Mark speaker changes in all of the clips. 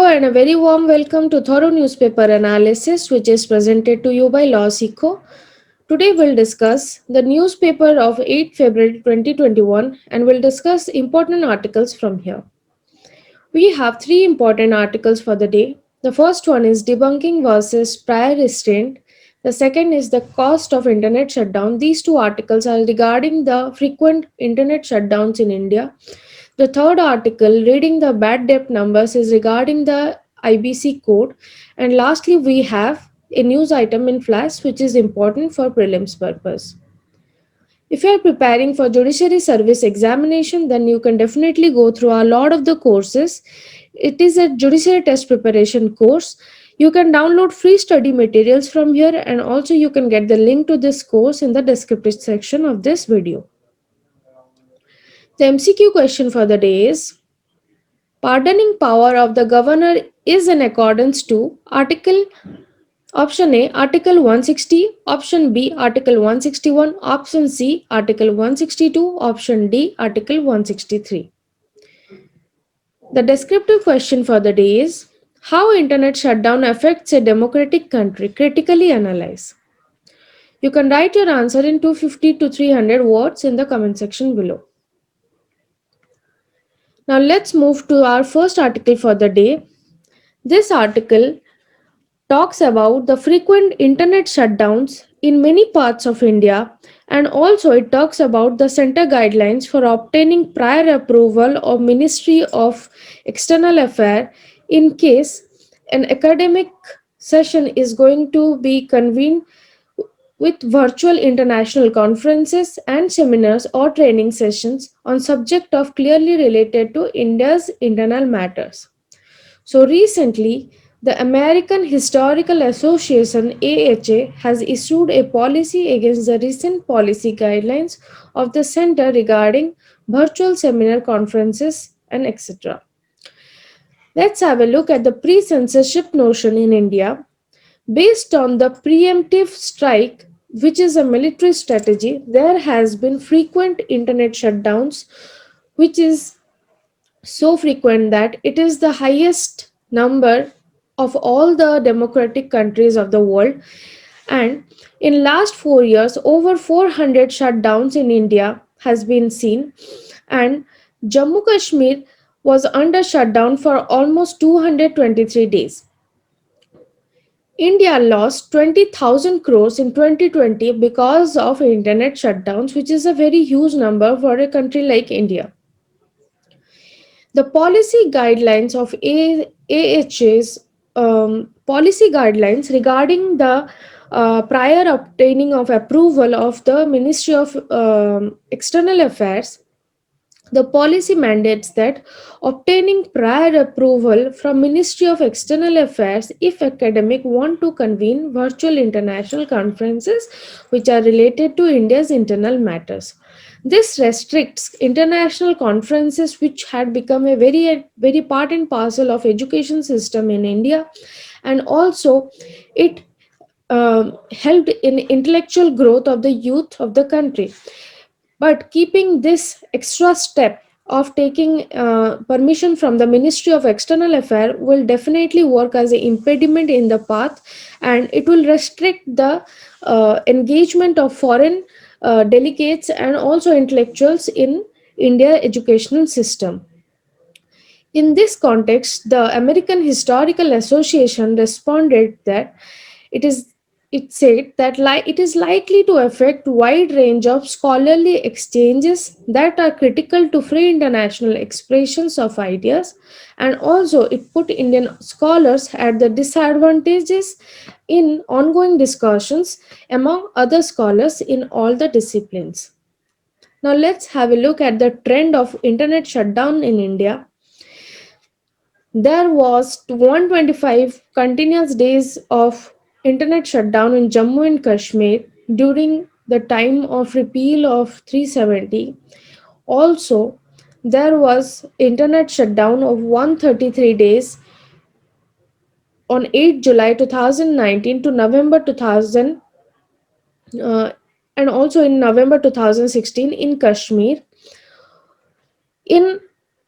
Speaker 1: and a very warm welcome to Thorough Newspaper Analysis, which is presented to you by Law Seco. Today, we'll discuss the newspaper of 8 February 2021 and we'll discuss important articles from here. We have three important articles for the day. The first one is debunking versus prior restraint. The second is the cost of internet shutdown. These two articles are regarding the frequent internet shutdowns in India. The third article, reading the bad debt numbers, is regarding the IBC code. And lastly, we have a news item in Flash which is important for prelims purpose. If you are preparing for judiciary service examination, then you can definitely go through a lot of the courses. It is a judiciary test preparation course. You can download free study materials from here, and also you can get the link to this course in the descriptive section of this video. The MCQ question for the day is: pardoning power of the governor is in accordance to Article Option A, Article 160, Option B, Article 161, Option C, Article 162, Option D, Article 163. The descriptive question for the day is: how internet shutdown affects a democratic country? Critically analyze. You can write your answer in 250 to 300 words in the comment section below. Now let's move to our first article for the day. This article talks about the frequent internet shutdowns in many parts of India, and also it talks about the center guidelines for obtaining prior approval of Ministry of External Affairs in case an academic session is going to be convened with virtual international conferences and seminars or training sessions on subject of clearly related to India's internal matters. So recently, the American Historical Association AHA has issued a policy against the recent policy guidelines of the center regarding virtual seminar conferences and etc. Let's have a look at the pre-censorship notion in India. Based on the preemptive strike, which is a military strategy, there has been frequent internet shutdowns, which is so frequent that it is the highest number of all the democratic countries of the world. And in last 4 years, over 400 shutdowns in India has been seen, and Jammu Kashmir was under shutdown for almost 223 days. India lost 20,000 crores in 2020 because of internet shutdowns, which is a very huge number for a country like India. The policy guidelines of AHA's policy guidelines regarding the prior obtaining of approval of the Ministry of External Affairs. The policy mandates that obtaining prior approval from Ministry of External Affairs if academic want to convene virtual international conferences which are related to India's internal matters. This restricts international conferences which had become a very part and parcel of education system in India, and also it helped in intellectual growth of the youth of the country. But keeping this extra step of taking permission from the Ministry of External Affairs will definitely work as an impediment in the path, and it will restrict the engagement of foreign delegates and also intellectuals in India educational system. In this context, the American Historical Association responded that it is it said that it is likely to affect wide range of scholarly exchanges that are critical to free international expressions of ideas, and also it put Indian scholars at the disadvantages in ongoing discussions among other scholars in all the disciplines. Now let's have a look at the trend of internet shutdown in India. There was 125 continuous days of internet shutdown in Jammu and Kashmir during the time of repeal of 370. Also, there was internet shutdown of 133 days on 8 July 2019 to November 2000, uh, and also in November 2016 in Kashmir. In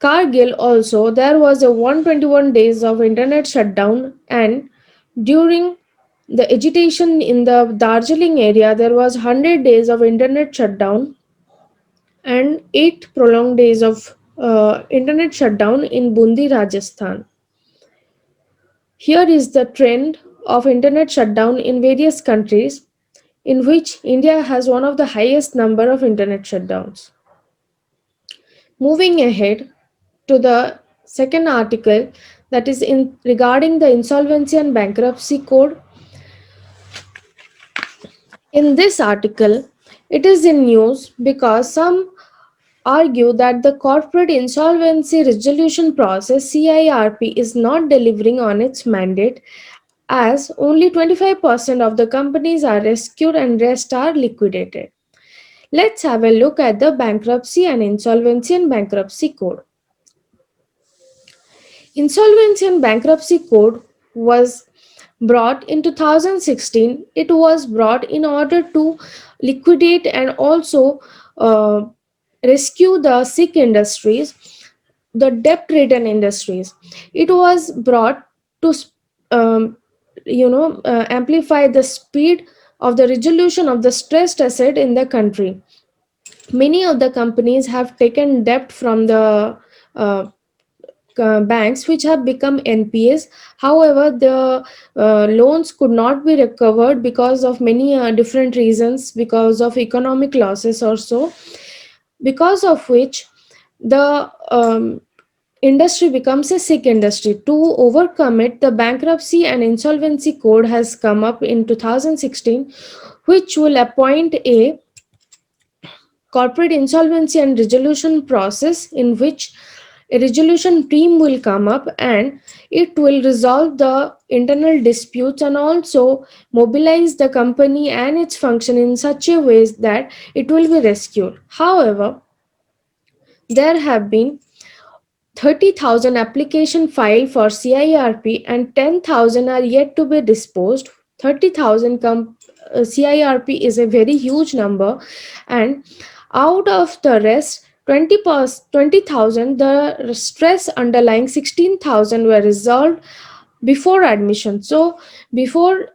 Speaker 1: Kargil also there was a 121 days of internet shutdown, and during the agitation in the Darjeeling area there was 100 days of internet shutdown and 8 prolonged days of internet shutdown in Bundi, Rajasthan. Here is the trend of internet shutdown in various countries, in which India has one of the highest number of internet shutdowns. Moving ahead to the second article, that is in regarding the insolvency and bankruptcy code. In this article, it is in news because some argue that the corporate insolvency resolution process CIRP is not delivering on its mandate, as only 25% of the companies are rescued and rest are liquidated. Let's have a look at the bankruptcy and insolvency and bankruptcy code. Insolvency and bankruptcy code was brought in 2016. It was brought in order to liquidate and also uh, rescue the sick industries, the debt ridden industries. It was brought to um, amplify the speed of the resolution of the stressed asset in the country. Many of the companies have taken debt from the uh, banks which have become NPAs. However, the loans could not be recovered because of many different reasons, because of economic losses or so, because of which the industry becomes a sick industry. To overcome it, the bankruptcy and insolvency code has come up in 2016, which will appoint a corporate insolvency and resolution process in which a resolution team will come up and it will resolve the internal disputes and also mobilize the company and its function in such a ways that it will be rescued. However, there have been 30,000 application filed for CIRP and 10,000 are yet to be disposed. 30,000 CIRP is a very huge number, and out of the rest 20,000, the stress underlying 16,000 were resolved before admission. So before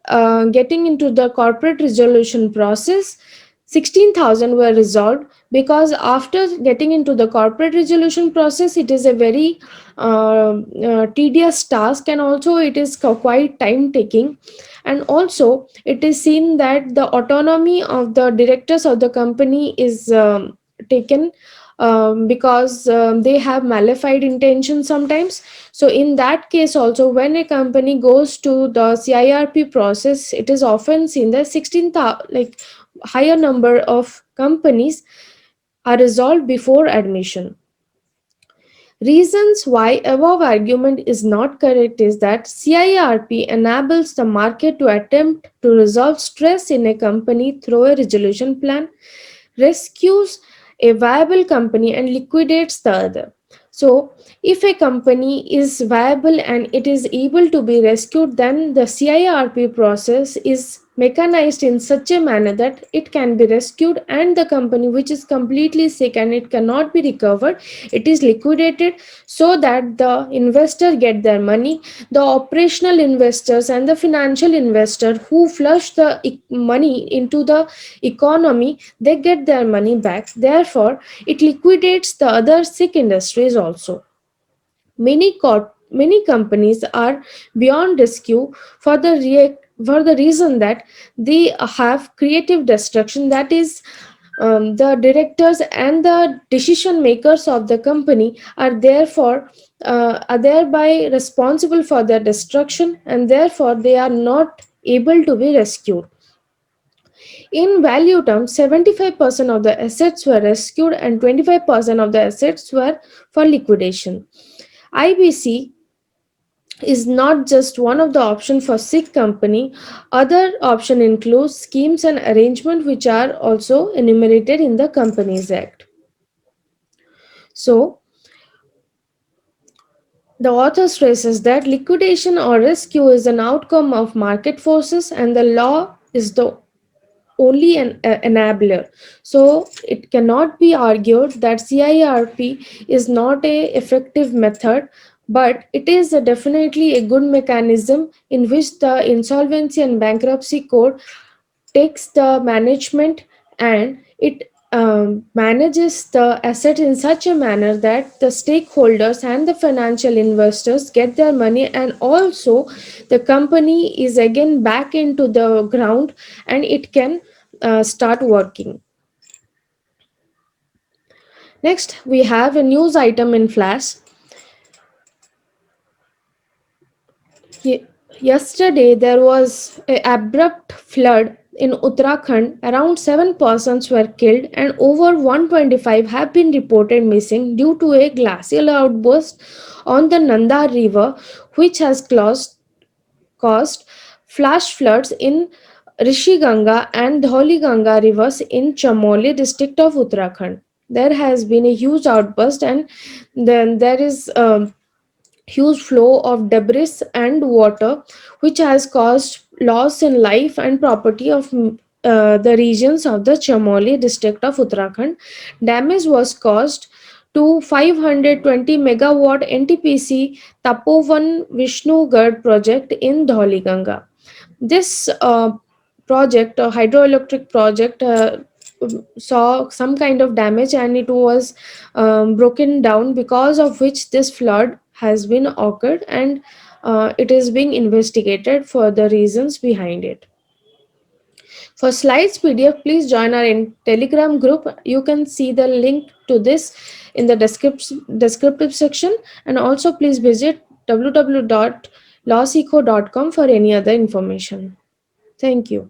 Speaker 1: getting into the corporate resolution process, 16,000 were resolved, because after getting into the corporate resolution process it is a very tedious task, and also it is quite time taking, and also it is seen that the autonomy of the directors of the company is taken, because they have malified intention sometimes. So in that case also, when a company goes to the CIRP process, it is often seen that 16,000, like higher number of companies are resolved before admission. Reasons why above argument is not correct is that CIRP enables the market to attempt to resolve stress in a company through a resolution plan, rescues a viable company and liquidates the other. So, if a company is viable and it is able to be rescued, then the CIRP process is mechanized in such a manner that it can be rescued, and the company which is completely sick and it cannot be recovered, it is liquidated, so that the investor get their money. The operational investors and the financial investor who flush the money into the economy, they get their money back. Therefore it liquidates the other sick industries also. Many companies are beyond rescue for the for the reason that they have creative destruction, that is, the directors and the decision makers of the company are therefore are thereby responsible for their destruction, and therefore they are not able to be rescued. In value terms, 75% of the assets were rescued and 25% of the assets were for liquidation. IBC is not just one of the options for sick company. Other option includes schemes and arrangement which are also enumerated in the Companies Act. So the author stresses that liquidation or rescue is an outcome of market forces, and the law is the only an enabler. So it cannot be argued that CIRP is not a effective method, but it is definitely a good mechanism in which the insolvency and bankruptcy code takes the management, and it manages the asset in such a manner that the stakeholders and the financial investors get their money, and also the company is again back into the ground, and it can start working. Next, we have a news item in flash. Ye- Yesterday, there was an abrupt flood in Uttarakhand. Around 7 persons were killed, and over 125 have been reported missing due to a glacial outburst on the Nanda River, which has caused flash floods in Rishiganga and Dhauliganga rivers in Chamoli district of Uttarakhand. There has been a huge outburst, and then there is huge flow of debris and water, which has caused loss in life and property of the regions of the Chamoli district of Uttarakhand. Damage was caused to 520 megawatt NTPC Tapovan Vishnugad project in Dhauliganga. This project, a hydroelectric project, saw some kind of damage, and it was broken down, because of which this flood has been occurred, and it is being investigated for the reasons behind it. For slides PDF, please join our Telegram group. You can see the link to this in the descriptive section, and also please visit www.losseco.com for any other information. Thank you.